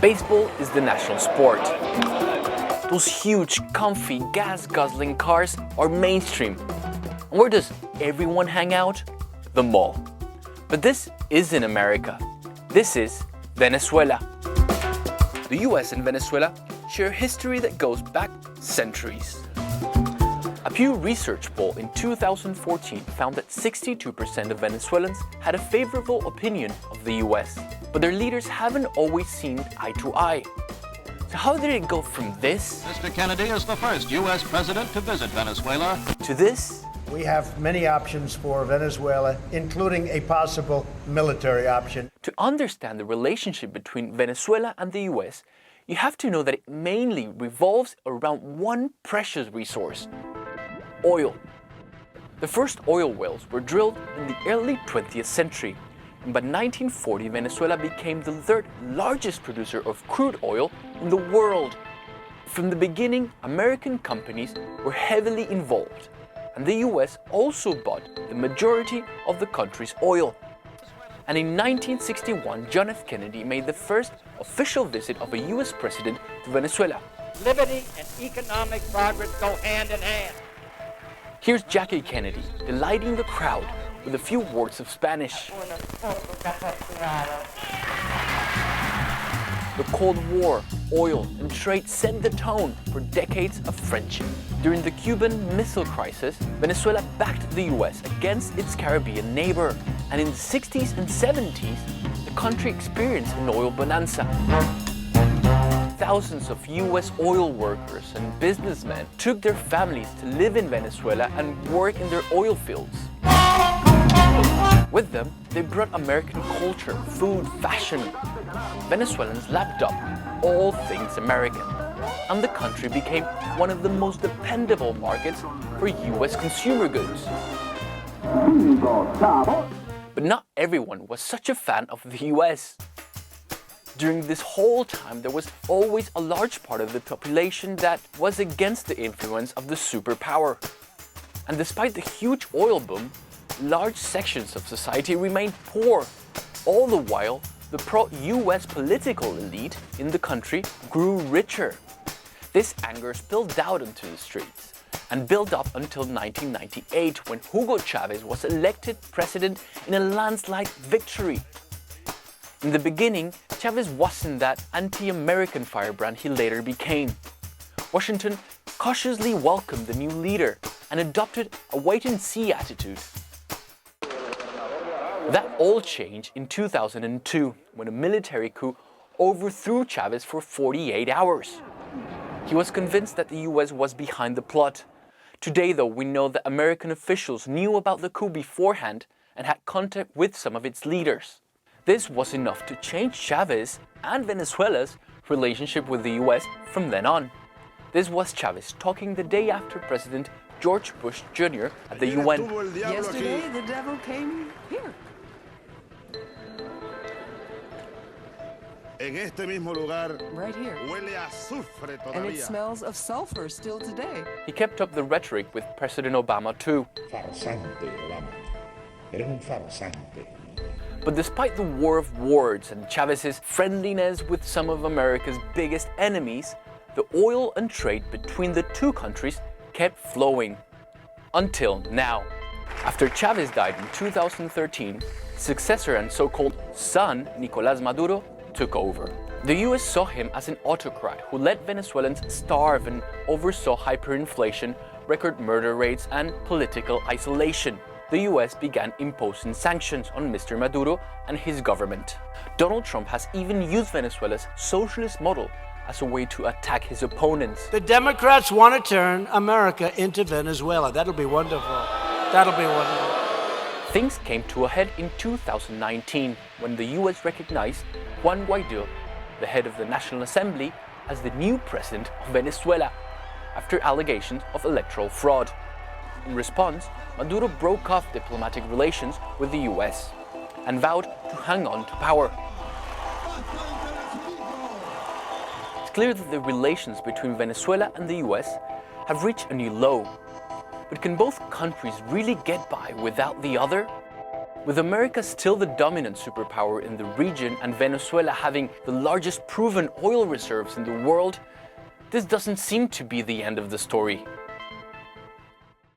Baseball is the national sport. Those huge, comfy, gas-guzzling cars are mainstream. And where does everyone hang out? The mall. But this isn't America. This is Venezuela. The US and Venezuela share a history that goes back centuries. A Pew Research poll in 2014 found that 62% of Venezuelans had a favorable opinion of the US, but their leaders haven't always seen eye to eye. So how did it go from this? Mr. Kennedy is the first U.S. president to visit Venezuela. To this? We have many options for Venezuela, including a possible military option. To understand the relationship between Venezuela and the US, you have to know that it mainly revolves around one precious resource: oil. The first oil wells were drilled in the early 20th century, and by 1940 Venezuela became the third largest producer of crude oil in the world. From the beginning, American companies were heavily involved, and the US also bought the majority of the country's oil. And in 1961, John F. Kennedy made the first official visit of a US president to Venezuela. Liberty and economic progress go hand in hand. Here's Jackie Kennedy delighting the crowd with a few words of Spanish. The Cold War, oil, and trade set the tone for decades of friendship. During the Cuban Missile Crisis, Venezuela backed the US against its Caribbean neighbor, and in the 60s and 70s, the country experienced an oil bonanza. Thousands of US oil workers and businessmen took their families to live in Venezuela and work in their oil fields. With them, they brought American culture, food, fashion. Venezuelans lapped up all things American, and the country became one of the most dependable markets for US consumer goods. But not everyone was such a fan of the US. During this whole time, there was always a large part of the population that was against the influence of the superpower. And despite the huge oil boom, large sections of society remained poor. All the while, the pro-US political elite in the country grew richer. This anger spilled out onto the streets and built up until 1998, when Hugo Chavez was elected president in a landslide victory. In the beginning, Chavez wasn't that anti-American firebrand he later became. Washington cautiously welcomed the new leader and adopted a wait-and-see attitude. That all changed in 2002, when a military coup overthrew Chavez for 48 hours. He was convinced that the US was behind the plot. Today, though, we know that American officials knew about the coup beforehand and had contact with some of its leaders. This was enough to change Chavez and Venezuela's relationship with the US from then on. This was Chavez talking the day after President George Bush Jr. at the UN. Yesterday, the devil came here. Right here. And it smells of sulfur still today. He kept up the rhetoric with President Obama too. But despite the war of words and Chavez's friendliness with some of America's biggest enemies, the oil and trade between the two countries kept flowing. Until now. After Chavez died in 2013, successor and so-called son Nicolás Maduro took over. The US saw him as an autocrat who let Venezuelans starve and oversaw hyperinflation, record murder rates, and political isolation. The US began imposing sanctions on Mr. Maduro and his government. Donald Trump has even used Venezuela's socialist model as a way to attack his opponents. The Democrats want to turn America into Venezuela. That'll be wonderful. That'll be wonderful. Things came to a head in 2019 when the US recognized Juan Guaidó, the head of the National Assembly, as the new president of Venezuela, after allegations of electoral fraud. In response, Maduro broke off diplomatic relations with the US and vowed to hang on to power. It's clear that the relations between Venezuela and the US have reached a new low. But can both countries really get by without the other? With America still the dominant superpower in the region and Venezuela having the largest proven oil reserves in the world, this doesn't seem to be the end of the story.